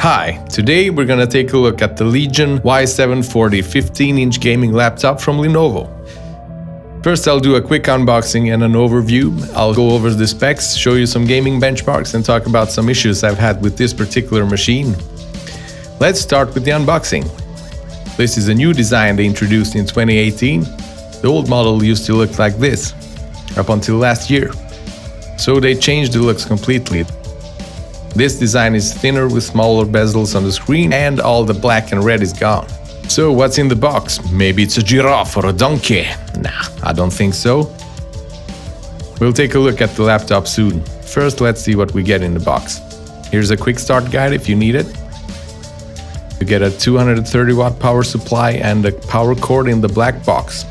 Hi, today we're gonna take a look at the Legion Y740 15-inch gaming laptop from Lenovo. First, I'll do a quick unboxing and an overview. I'll go over the specs, show you some gaming benchmarks, and talk about some issues I've had with this particular machine. Let's start with the unboxing. This is a new design they introduced in 2018. The old model used to look like this, up until last year. So they changed the looks completely. This design is thinner with smaller bezels on the screen, and all the black and red is gone. So what's in the box? Maybe it's a giraffe or a donkey? Nah, I don't think so. We'll take a look at the laptop soon. First, let's see what we get in the box. Here's a quick start guide if you need it. You get a 230 watt power supply and a power cord in the black box.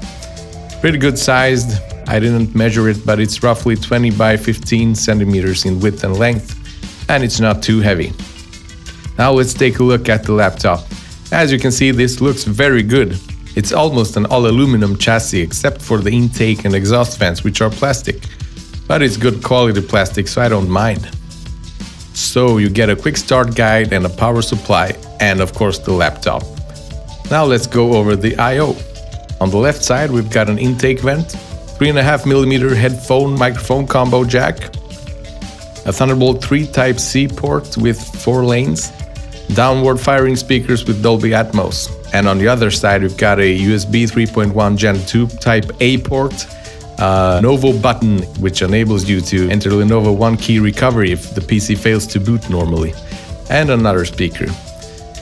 Pretty good sized. I didn't measure it, but it's roughly 20 by 15 centimeters in width and length, and it's not too heavy. Now let's take a look at the laptop. As you can see, this looks very good. It's almost an all-aluminum chassis except for the intake and exhaust fans, which are plastic. But it's good quality plastic, so I don't mind. So you get a quick start guide and a power supply, and of course the laptop. Now let's go over the I/O. On the left side we've got an intake vent, 3.5mm headphone microphone combo jack, a Thunderbolt 3 Type-C port with 4 lanes, downward firing speakers with Dolby Atmos, and on the other side we've got a USB 3.1 Gen 2 Type-A port, Lenovo button which enables you to enter Lenovo one-key recovery if the PC fails to boot normally, and another speaker.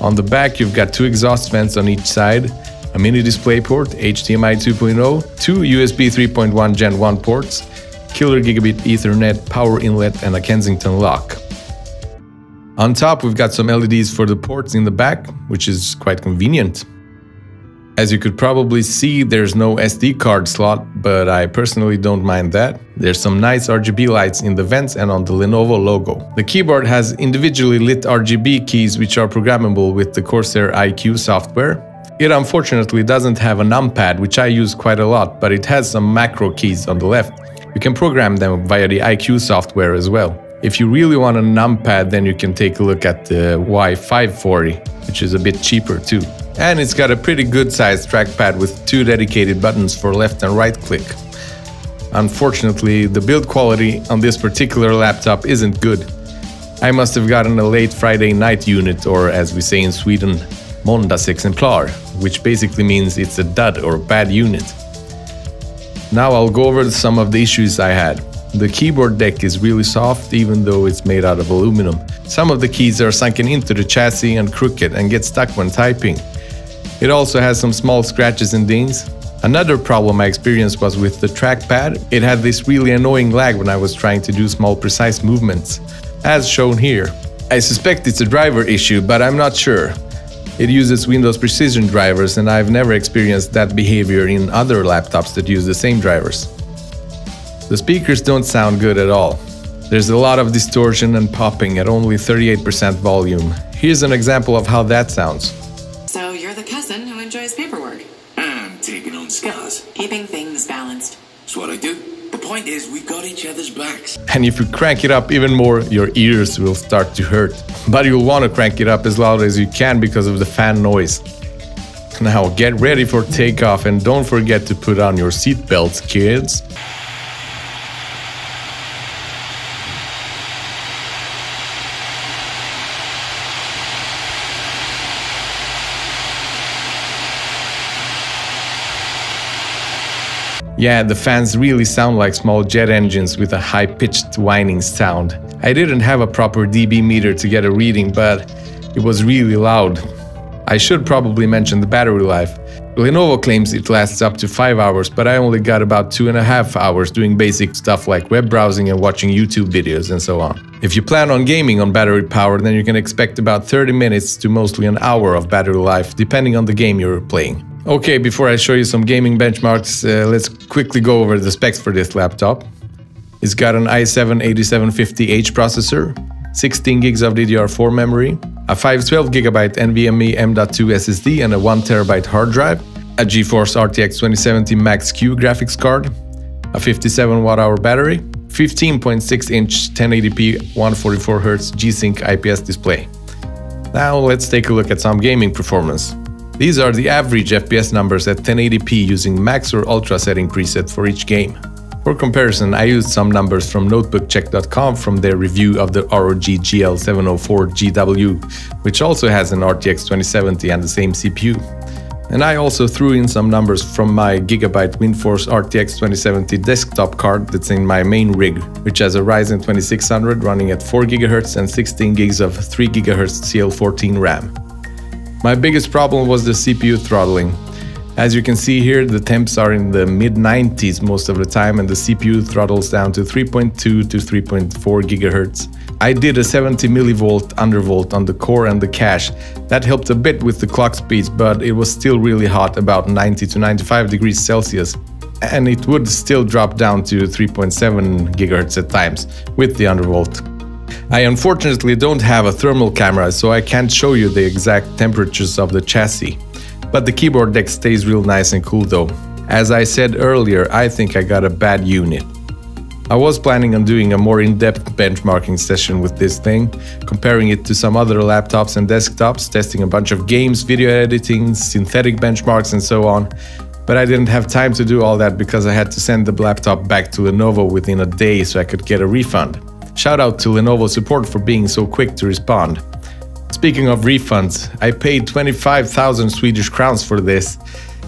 On the back you've got 2 exhaust vents on each side, a mini display port, HDMI 2.0, 2 USB 3.1 Gen 1 ports, killer gigabit Ethernet, power inlet, and a Kensington lock. On top we've got some LEDs for the ports in the back, which is quite convenient. As you could probably see, there's no SD card slot, but I personally don't mind that. There's some nice RGB lights in the vents and on the Lenovo logo. The keyboard has individually lit RGB keys which are programmable with the Corsair iQ software. It unfortunately doesn't have a numpad, which I use quite a lot, but it has some macro keys on the left. You can program them via the iQ software as well. If you really want a numpad, then you can take a look at the Y540, which is a bit cheaper too. And it's got a pretty good sized trackpad with 2 dedicated buttons for left and right click. Unfortunately, the build quality on this particular laptop isn't good. I must have gotten a late Friday night unit, or as we say in Sweden, måndagsexemplar, which basically means it's a dud or bad unit. Now I'll go over some of the issues I had. The keyboard deck is really soft even though it's made out of aluminum. Some of the keys are sunken into the chassis and crooked and get stuck when typing. It also has some small scratches and dings. Another problem I experienced was with the trackpad. It had this really annoying lag when I was trying to do small precise movements, as shown here. I suspect it's a driver issue, but I'm not sure. It uses Windows Precision drivers, and I've never experienced that behavior in other laptops that use the same drivers. The speakers don't sound good at all. There's a lot of distortion and popping at only 38% volume. Here's an example of how that sounds. So you're the cousin who enjoys paperwork. I'm taking on scars. Keeping things balanced. That's what I do. The point is, we got each other's backs. And if you crank it up even more, your ears will start to hurt. But you'll want to crank it up as loud as you can because of the fan noise. Now get ready for takeoff, and don't forget to put on your seatbelts, kids. Yeah, the fans really sound like small jet engines with a high-pitched whining sound. I didn't have a proper dB meter to get a reading, but it was really loud. I should probably mention the battery life. Lenovo claims it lasts up to 5 hours, but I only got about 2.5 hours doing basic stuff like web browsing and watching YouTube videos and so on. If you plan on gaming on battery power, then you can expect about 30 minutes to mostly an hour of battery life, depending on the game you're playing. Okay, before I show you some gaming benchmarks, let's quickly go over the specs for this laptop. It's got an i7-8750H processor, 16 gigs of DDR4 memory, a 512GB NVMe M.2 SSD and a 1TB hard drive, a GeForce RTX 2070 Max-Q graphics card, a 57 Wh battery, 15.6-inch 1080p 144Hz G-Sync IPS display. Now let's take a look at some gaming performance. These are the average FPS numbers at 1080p using max or ultra setting preset for each game. For comparison, I used some numbers from notebookcheck.com from their review of the ROG GL740GW, which also has an RTX 2070 and the same CPU. And I also threw in some numbers from my Gigabyte WindForce RTX 2070 desktop card that's in my main rig, which has a Ryzen 2600 running at 4 GHz and 16 GB of 3 GHz CL14 RAM. My biggest problem was the CPU throttling. As you can see here, the temps are in the mid-90s most of the time and the CPU throttles down to 3.2 to 3.4 GHz. I did a 70 mV undervolt on the core and the cache. That helped a bit with the clock speeds, but it was still really hot, about 90 to 95 degrees Celsius. And it would still drop down to 3.7 GHz at times with the undervolt. I unfortunately don't have a thermal camera, so I can't show you the exact temperatures of the chassis. But the keyboard deck stays real nice and cool though. As I said earlier, I think I got a bad unit. I was planning on doing a more in-depth benchmarking session with this thing, comparing it to some other laptops and desktops, testing a bunch of games, video editing, synthetic benchmarks and so on. But I didn't have time to do all that because I had to send the laptop back to Lenovo within a day so I could get a refund. Shout out to Lenovo support for being so quick to respond. Speaking of refunds, I paid 25,000 Swedish crowns for this.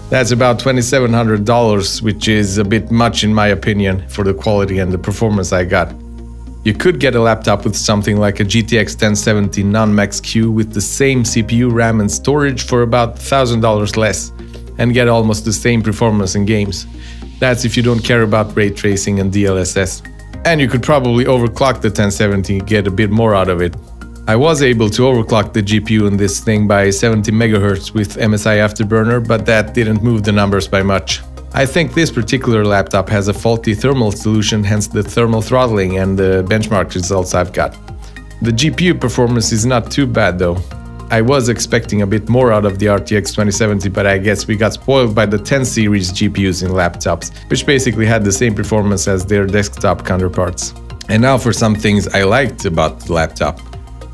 That's about $2,700, which is a bit much in my opinion for the quality and the performance I got. You could get a laptop with something like a GTX 1070 non-max Q with the same CPU, RAM and storage for about $1,000 less and get almost the same performance in games. That's if you don't care about ray tracing and DLSS. And you could probably overclock the 1070 and get a bit more out of it. I was able to overclock the GPU in this thing by 70 MHz with MSI Afterburner, but that didn't move the numbers by much. I think this particular laptop has a faulty thermal solution, hence the thermal throttling and the benchmark results I've got. The GPU performance is not too bad though. I was expecting a bit more out of the RTX 2070, but I guess we got spoiled by the 10 series GPUs in laptops, which basically had the same performance as their desktop counterparts. And now for some things I liked about the laptop.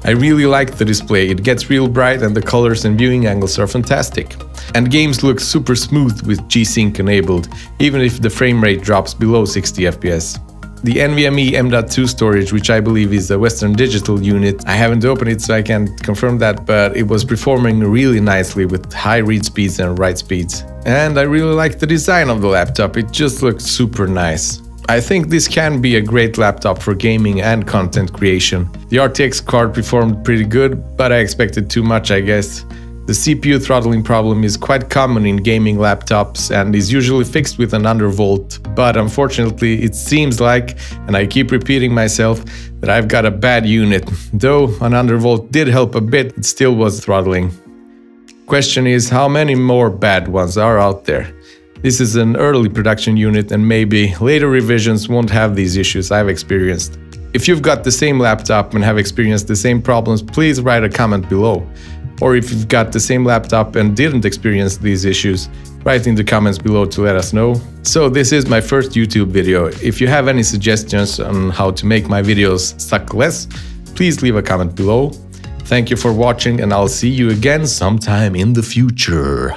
I really like the display, it gets real bright and the colors and viewing angles are fantastic. And games look super smooth with G-Sync enabled, even if the frame rate drops below 60 FPS. The NVMe M.2 storage, which I believe is a Western Digital unit, I haven't opened it so I can't confirm that, but it was performing really nicely with high read speeds and write speeds. And I really like the design of the laptop, it just looks super nice. I think this can be a great laptop for gaming and content creation. The RTX card performed pretty good, but I expected too much, I guess. The CPU throttling problem is quite common in gaming laptops and is usually fixed with an undervolt, but unfortunately it seems like, and I keep repeating myself, that I've got a bad unit. Though an undervolt did help a bit, it still was throttling. Question is, how many more bad ones are out there? This is an early production unit and maybe later revisions won't have these issues I've experienced. If you've got the same laptop and have experienced the same problems, please write a comment below. Or if you've got the same laptop and didn't experience these issues, write in the comments below to let us know. So this is my first YouTube video. If you have any suggestions on how to make my videos suck less, please leave a comment below. Thank you for watching and I'll see you again sometime in the future.